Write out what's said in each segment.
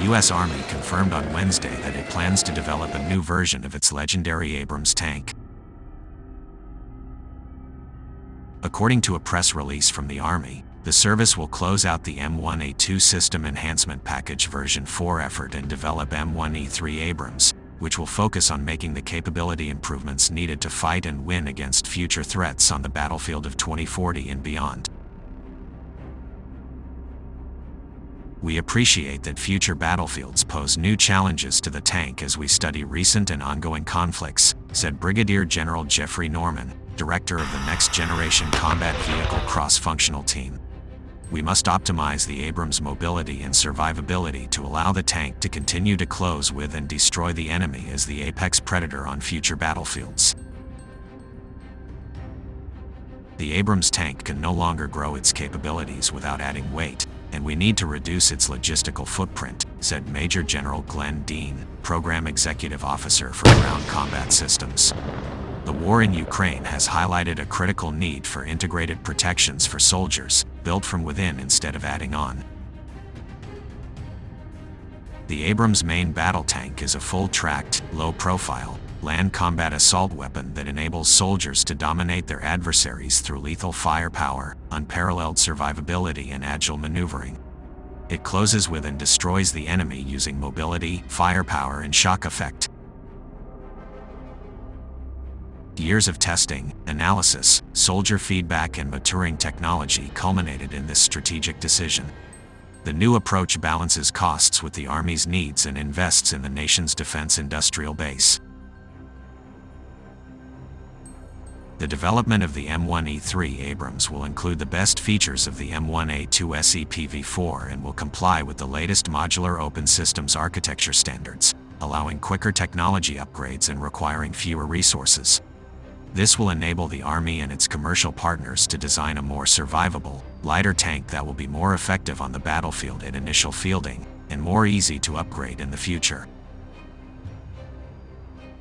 U.S. Army confirmed on Wednesday that it plans to develop a new version of its legendary Abrams tank. According to a press release from the Army, the service will close out the M1A2 System Enhancement Package version 4 effort and develop M1E3 Abrams, which will focus on making the capability improvements needed to fight and win against future threats on the battlefield of 2040 and beyond. We appreciate that future battlefields pose new challenges to the tank as we study recent and ongoing conflicts, said Brigadier General Jeffrey Norman, director of the Next Generation Combat Vehicle Cross-Functional Team. We must optimize the Abrams' mobility and survivability to allow the tank to continue to close with and destroy the enemy as the apex predator on future battlefields. The Abrams tank can no longer grow its capabilities without adding weight, and we need to reduce its logistical footprint, said Major General Glenn Dean, Program Executive Officer for Ground Combat Systems. The war in Ukraine has highlighted a critical need for integrated protections for soldiers, built from within instead of adding on. The Abrams main battle tank is a full-tracked, low-profile, land combat assault weapon that enables soldiers to dominate their adversaries through lethal firepower, unparalleled survivability, and agile maneuvering. It closes with and destroys the enemy using mobility, firepower, and shock effect. Years of testing, analysis, soldier feedback, and maturing technology culminated in this strategic decision. The new approach balances costs with the Army's needs and invests in the nation's defense industrial base. The development of the M1E3 Abrams will include the best features of the M1A2 SEPv4 and will comply with the latest modular open systems architecture standards, allowing quicker technology upgrades and requiring fewer resources. This will enable the Army and its commercial partners to design a more survivable, lighter tank that will be more effective on the battlefield at initial fielding, and more easy to upgrade in the future.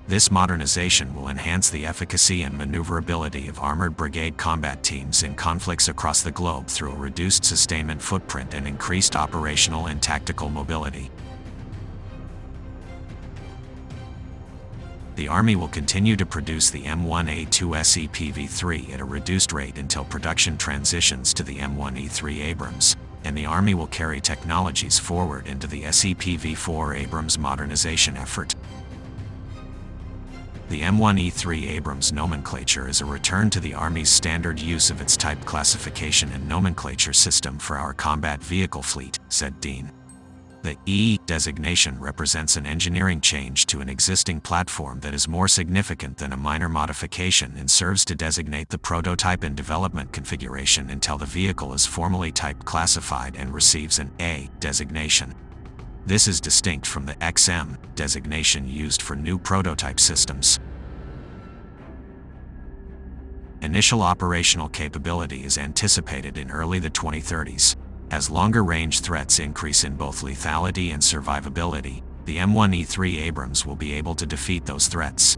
This modernization will enhance the efficacy and maneuverability of armored brigade combat teams in conflicts across the globe through a reduced sustainment footprint and increased operational and tactical mobility. The Army will continue to produce the M1A2 SEPv3 at a reduced rate until production transitions to the M1E3 Abrams, and the Army will carry technologies forward into the SEPv4 Abrams modernization effort. The M1E3 Abrams nomenclature is a return to the Army's standard use of its type classification and nomenclature system for our combat vehicle fleet, said Dean. The E designation represents an engineering change to an existing platform that is more significant than a minor modification and serves to designate the prototype and development configuration until the vehicle is formally type classified and receives an A designation. This is distinct from the XM designation used for new prototype systems. Initial operational capability is anticipated in early 2030s. As longer-range threats increase in both lethality and survivability, the M1E3 Abrams will be able to defeat those threats.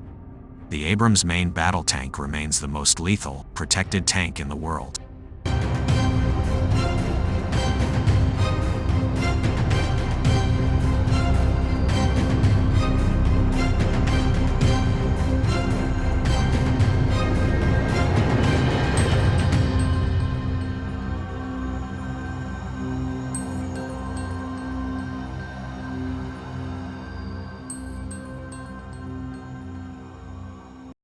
The Abrams main battle tank remains the most lethal, protected tank in the world.